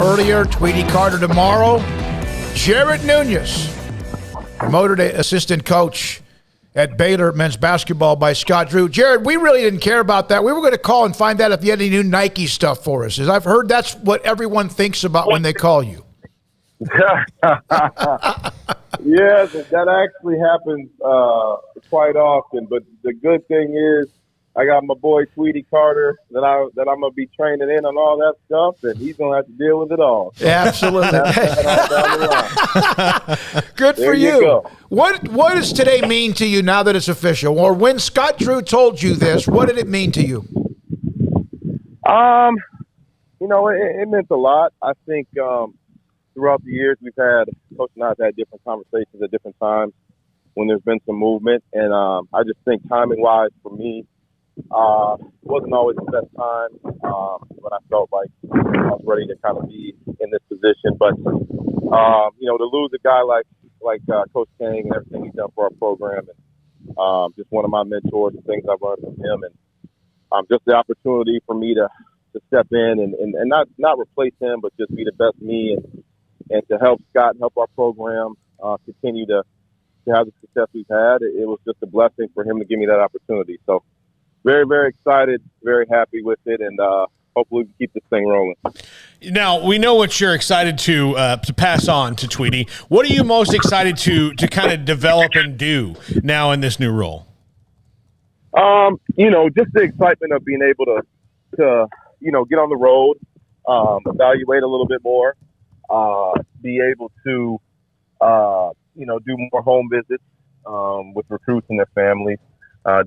earlier. Tweety Carter tomorrow. Jared Nuness, promoted to assistant coach at Baylor men's basketball by Scott Drew. Jared, we really didn't care about that. We were going to call and find out if you had any new Nike stuff for us. As I've heard, that's what everyone thinks about when they call you. Yes, that actually happens quite often. But the good thing is, I got my boy Tweety Carter that I'm gonna be training in on all that stuff, and he's gonna have to deal with it all. So absolutely. Good there for you. Go. What does today mean to you now that it's official? Or when Scott Drew told you this, what did it mean to you? It meant a lot. I think throughout the years Coach and I have had different conversations at different times when there's been some movement, and I just think timing wise for me. Wasn't always the best time when I felt like I was ready to kind of be in this position. But, to lose a guy like Coach King and everything he's done for our program, and just one of my mentors and things I've learned from him, and just the opportunity for me to step in and not replace him, but just be the best me and to help Scott and help our program continue to have the success we've had. It was just a blessing for him to give me that opportunity. So, very, very excited, very happy with it, and hopefully we can keep this thing rolling. Now, we know what you're excited to pass on to Tweety. What are you most excited to kind of develop and do now in this new role? Just the excitement of being able to get on the road, evaluate a little bit more, be able to, do more home visits with recruits and their families.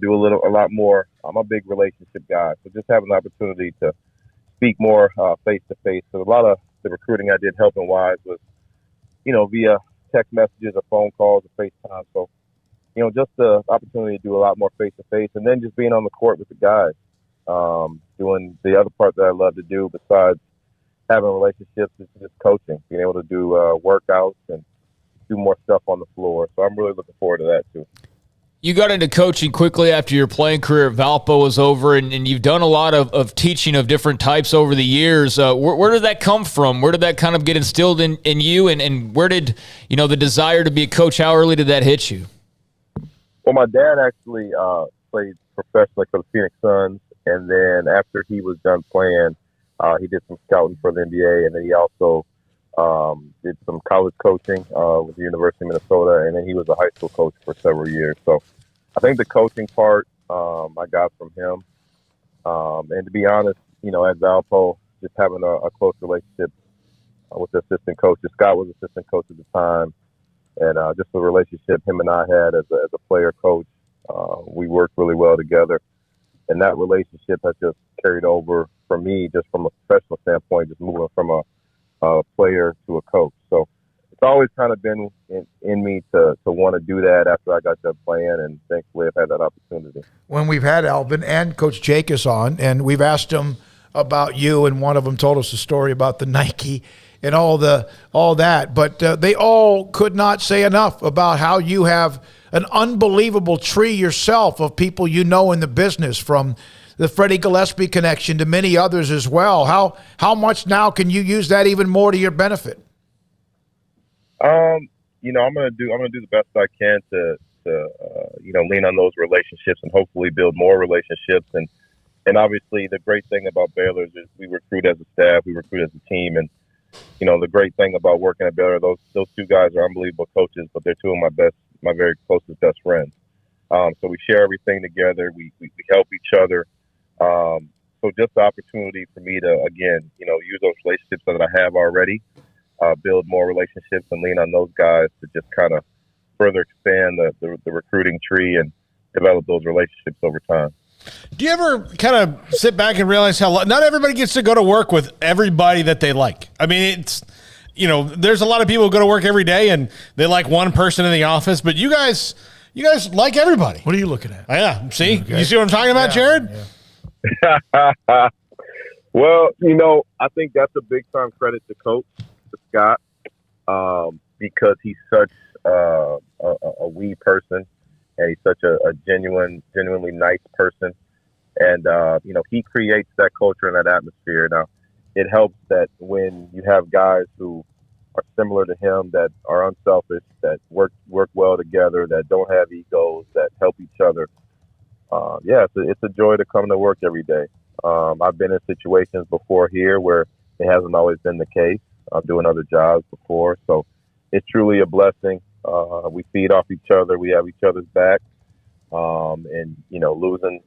Do a lot more. I'm a big relationship guy, so just having the opportunity to speak more face to face. So a lot of the recruiting I did helping wise was, via text messages or phone calls or FaceTime. So, just the opportunity to do a lot more face to face, and then just being on the court with the guys, doing the other part that I love to do besides having relationships is just coaching, being able to do workouts and do more stuff on the floor. So I'm really looking forward to that too. You got into coaching quickly after your playing career at Valpo was over, and you've done a lot of teaching of different types over the years. Where did that come from? Where did that kind of get instilled in you, and where did, the desire to be a coach, how early did that hit you? Well, my dad actually played professionally for the Phoenix Suns, and then after he was done playing, he did some scouting for the NBA, and then he also did some college coaching with the University of Minnesota, and then he was a high school coach for several years. So I think the coaching part I got from him. And to be honest, at Valpo, just having a close relationship with the assistant coach. Scott was assistant coach at the time, and just the relationship him and I had as a player coach, we worked really well together. And that relationship has just carried over for me, just from a professional standpoint, just moving from a player to a coach. So it's always kind of been in me to want to do that after I got done playing, and thankfully I've had that opportunity. When we've had Alvin and Coach Jacobs on, and we've asked them about you, and one of them told us a story about the Nike and all that, but they all could not say enough about how you have an unbelievable tree yourself of people in the business, from the Freddie Gillespie connection to many others as well. How much now can you use that even more to your benefit? I'm gonna do the best I can to lean on those relationships and hopefully build more relationships. And obviously the great thing about Baylor is we recruit as a staff, we recruit as a team, and the great thing about working at Baylor, those two guys are unbelievable coaches, but they're two of my very closest best friends. So we share everything together. We help each other. So just the opportunity for me to, again, use those relationships that I have already, build more relationships and lean on those guys to just kind of further expand the recruiting tree and develop those relationships over time. Do you ever kind of sit back and realize how not everybody gets to go to work with everybody that they like? I mean, it's, there's a lot of people who go to work every day and they like one person in the office, but you guys like everybody. What are you looking at? Yeah. See, okay. You see what I'm talking about, Jared? Yeah. Well, I think that's a big time credit to Coach Scott, because he's such a wee person, and he's such a genuinely nice person, and he creates that culture and that atmosphere. Now, it helps that when you have guys who are similar to him, that are unselfish, that work well together, that don't have egos, that help each other. It's a joy to come to work every day. I've been in situations before here where it hasn't always been the case. I'm doing other jobs before, so it's truly a blessing. We feed off each other. We have each other's back. And losing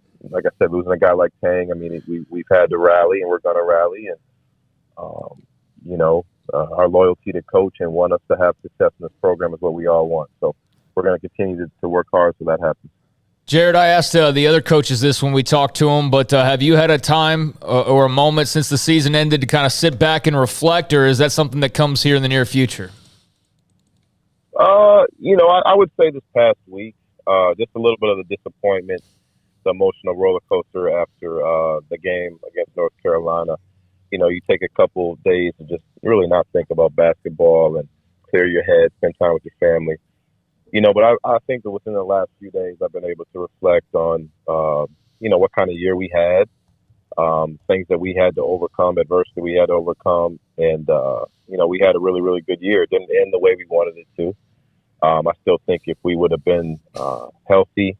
a guy like Tang, I mean, we've had to rally, and we're going to rally. And our loyalty to coach and want us to have success in this program is what we all want. So we're going to continue to work hard so that happens. Jared, I asked the other coaches this when we talked to them, but have you had a time or a moment since the season ended to kind of sit back and reflect, or is that something that comes here in the near future? I would say this past week, just a little bit of the disappointment, the emotional roller coaster after the game against North Carolina. You take a couple of days to just really not think about basketball and clear your head, spend time with your family. But I think that within the last few days, I've been able to reflect on, what kind of year we had, things that we had to overcome, adversity we had to overcome. And, we had a really, really good year. It didn't end the way we wanted it to. I still think if we would have been healthy,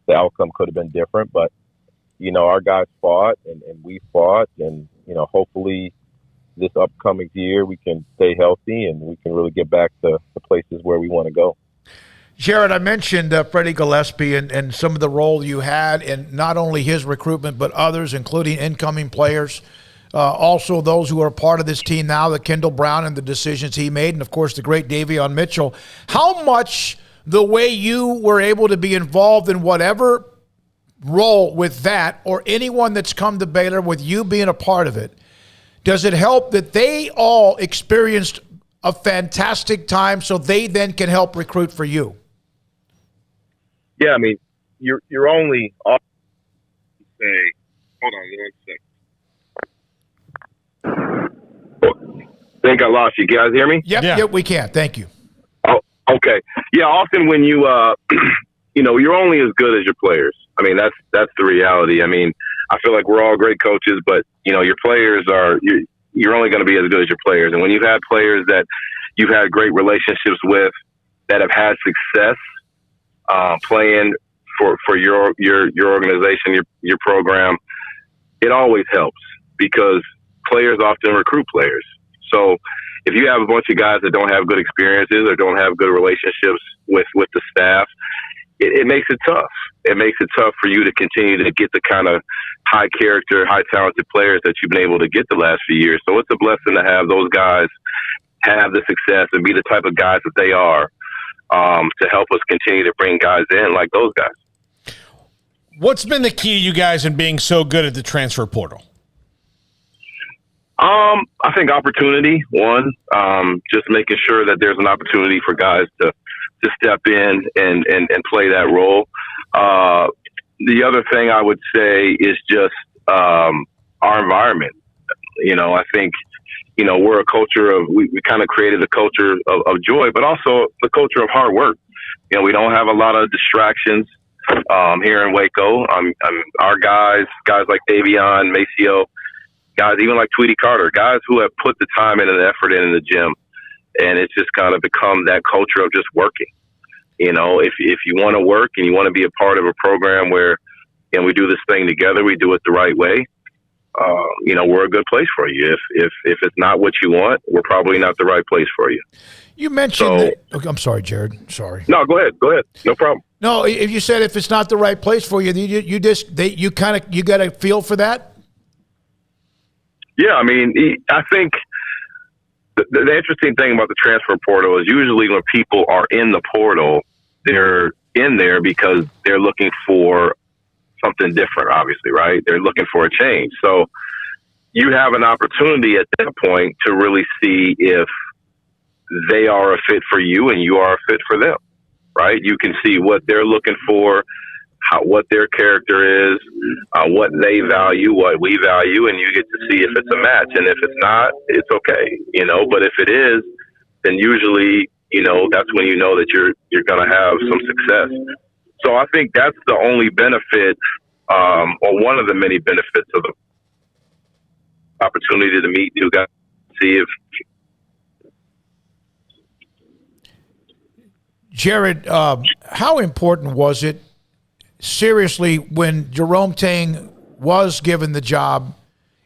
the outcome could have been different. But, our guys fought and we fought. And, hopefully this upcoming year we can stay healthy and we can really get back to the places where we want to go. Jared, I mentioned Freddie Gillespie and some of the role you had in not only his recruitment but others, including incoming players. Also those who are part of this team now, the Kendall Brown and the decisions he made, and, of course, the great Davion Mitchell. How much the way you were able to be involved in whatever role with that or anyone that's come to Baylor with you being a part of it, does it help that they all experienced a fantastic time so they then can help recruit for you? Yeah, I mean, you're only off to say, hold on 1 second. I think I lost you. Guys hear me? Yep, we can. Thank you. Oh, okay. Yeah, often when you, you're only as good as your players. I mean, that's the reality. I mean, I feel like we're all great coaches, but, your players you're only going to be as good as your players. And when you've had players that you've had great relationships with that have had success playing for your organization, your program, it always helps because players often recruit players. So if you have a bunch of guys that don't have good experiences or don't have good relationships with the staff, it makes it tough. It makes it tough for you to continue to get the kind of high character, high talented players that you've been able to get the last few years. So it's a blessing to have those guys have the success and be the type of guys that they are to help us continue to bring guys in like those guys. What's been the key to you guys in being so good at the transfer portal? I think opportunity, one, just making sure that there's an opportunity for guys to step in and play that role. The other thing I would say is just our environment. I think, we're a culture of, we kind of created a culture of joy, but also the culture of hard work. We don't have a lot of distractions here in Waco. Our guys like Davion, Maceo, guys even like Tweety Carter, guys who have put the time and the effort in the gym. And it's just kind of become that culture of just working. If you want to work and you want to be a part of a program where, we do this thing together, we do it the right way, we're a good place for you. If it's not what you want, we're probably not the right place for you. You mentioned I'm sorry, Jared. Sorry. No, go ahead. No problem. No, if you said if it's not the right place for you, you got a feel for that? Yeah, I mean, I think the interesting thing about the transfer portal is usually when people are in the portal, they're in there because they're looking for something different, obviously, right? They're looking for a change. So you have an opportunity at that point to really see if they are a fit for you and you are a fit for them, right? You can see what they're looking for, what their character is, what they value, what we value, and you get to see if it's a match. And if it's not, it's okay, But if it is, then usually, that's when you know that you're going to have some success. So I think that's the only benefit, or one of the many benefits of opportunity to meet new guys, see if. Jared, how important was it, seriously, when Jerome Tang was given the job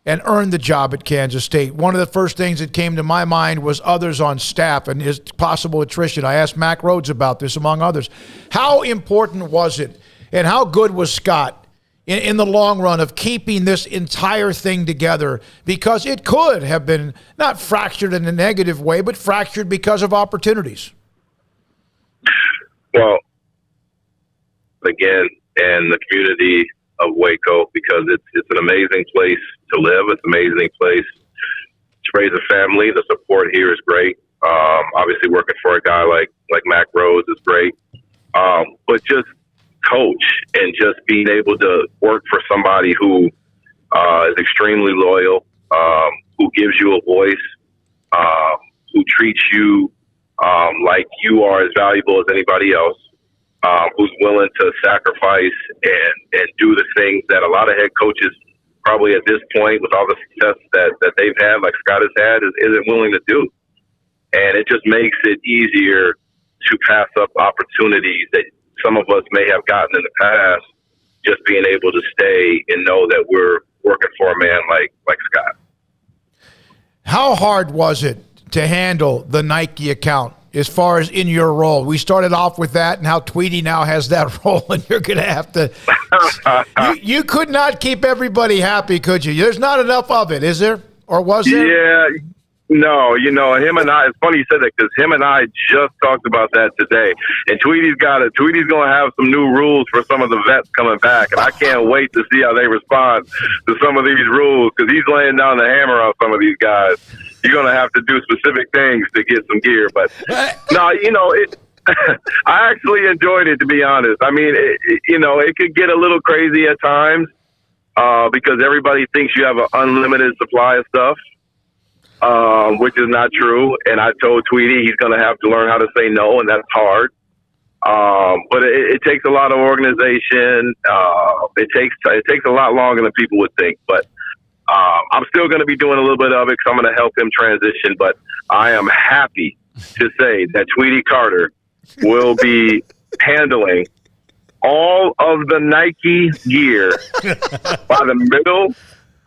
and earned the job at Kansas State? One of the first things that came to my mind was others on staff and his possible attrition. I asked Mac Rhodes about this, among others. How important was it, and how good was Scott in the long run of keeping this entire thing together? Because it could have been not fractured in a negative way, but fractured because of opportunities. Well, again, and the community of Waco, because it's an amazing place to live. It's an amazing place to raise a family. The support here is great. Obviously, working for a guy like Mac Rhodes is great. But just coach and just being able to work for somebody who is extremely loyal, who gives you a voice, who treats you like you are as valuable as anybody else, who's willing to sacrifice and do the things that a lot of head coaches probably at this point, with all the success that they've had, like Scott has had, isn't willing to do. And it just makes it easier to pass up opportunities that some of us may have gotten in the past, just being able to stay and know that we're working for a man like Scott. How hard was it to handle the Nike account as far as in your role? We started off with that, and how Tweety now has that role, and you're going to have to you could not keep everybody happy, could you? There's not enough of it, is there? Or was there? Yeah, no, him and I, it's funny you said that, because him and I just talked about that today, and Tweety's going to have some new rules for some of the vets coming back, and I can't wait to see how they respond to some of these rules, because he's laying down the hammer on some of these guys. You're going to have to do specific things to get some gear. But, no, I actually enjoyed it, to be honest. I mean, it could get a little crazy at times because everybody thinks you have an unlimited supply of stuff, which is not true. And I told Tweety he's going to have to learn how to say no, and that's hard. But it takes a lot of organization. It takes a lot longer than people would think. But I'm still going to be doing a little bit of it because I'm going to help him transition. But I am happy to say that Tweety Carter will be handling all of the Nike gear by the middle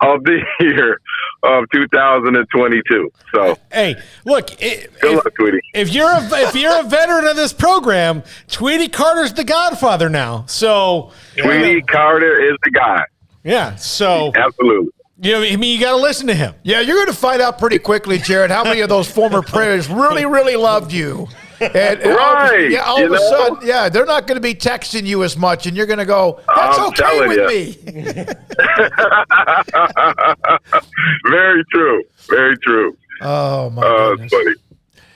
of the year of 2022. So, hey, look, good luck, Tweety. If you're a veteran of this program, Tweety Carter's the godfather now. So Tweety Carter is the guy. Yeah. So absolutely. You got to listen to him. Yeah, you're going to find out pretty quickly, Jared, how many of those former players really, really loved you. And right. All of a sudden, they're not going to be texting you as much, and you're going to go, that's okay with me. Very true. Very true. Oh, my goodness. Funny.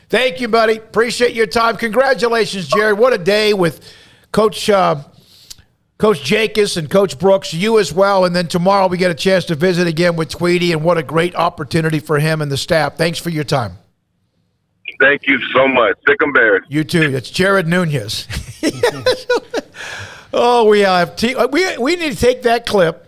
Thank you, buddy. Appreciate your time. Congratulations, Jared. What a day with Coach Jacobs and Coach Brooks, you as well. And then tomorrow we get a chance to visit again with Tweety, and what a great opportunity for him and the staff. Thanks for your time. Thank you so much. Sic'Em Bears. You too. It's Jared Nuness. Oh, we need to take that clip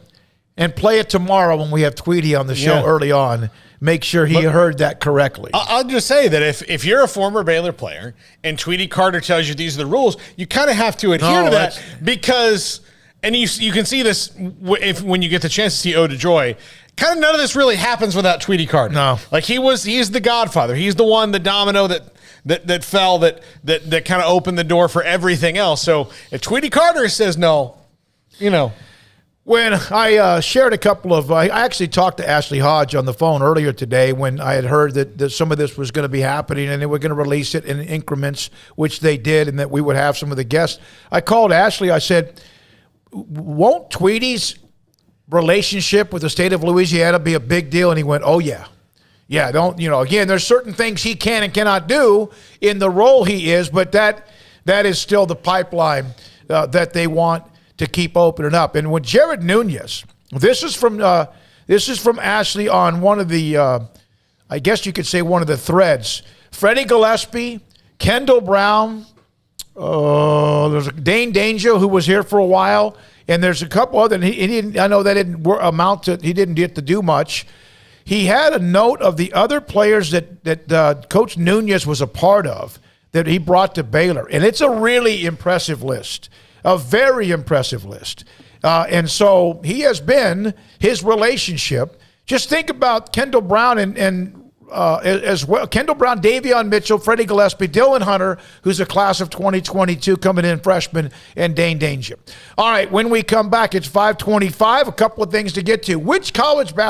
and play it tomorrow when we have Tweety on the show early on. Make sure he heard that correctly. I'll just say that if you're a former Baylor player and Tweety Carter tells you these are the rules, you kind of have to adhere to that because, and you can see this when you get the chance to see Ode to Joy, kind of none of this really happens without Tweety Carter. No. Like he's the godfather. He's the one, the domino that fell, that kind of opened the door for everything else. So if Tweety Carter says no, When I shared a couple of, I actually talked to Ashley Hodge on the phone earlier today when I had heard that some of this was going to be happening and they were going to release it in increments, which they did, and that we would have some of the guests. I called Ashley. I said, won't Tweety's relationship with the state of Louisiana be a big deal? And he went, oh, yeah. Yeah, again, there's certain things he can and cannot do in the role he is, but that is still the pipeline that they want to keep opening up. And when Jared Nuness, this is from Ashley on one of the, I guess you could say one of the threads. Freddie Gillespie, Kendall Brown, there's Dane Danger who was here for a while, and there's a couple other. He didn't. I know that didn't amount to. He didn't get to do much. he had a note of the other players that Coach Nuness was a part of that he brought to Baylor. And it's a really impressive list, a very impressive list. And so he has been his relationship. Just think about Kendall Brown and as well. Kendall Brown, Davion Mitchell, Freddie Gillespie, Dylan Hunter, who's a class of 2022 coming in freshman, and Dane Danger. All right, when we come back, it's 5:25. A couple of things to get to. Which college basketball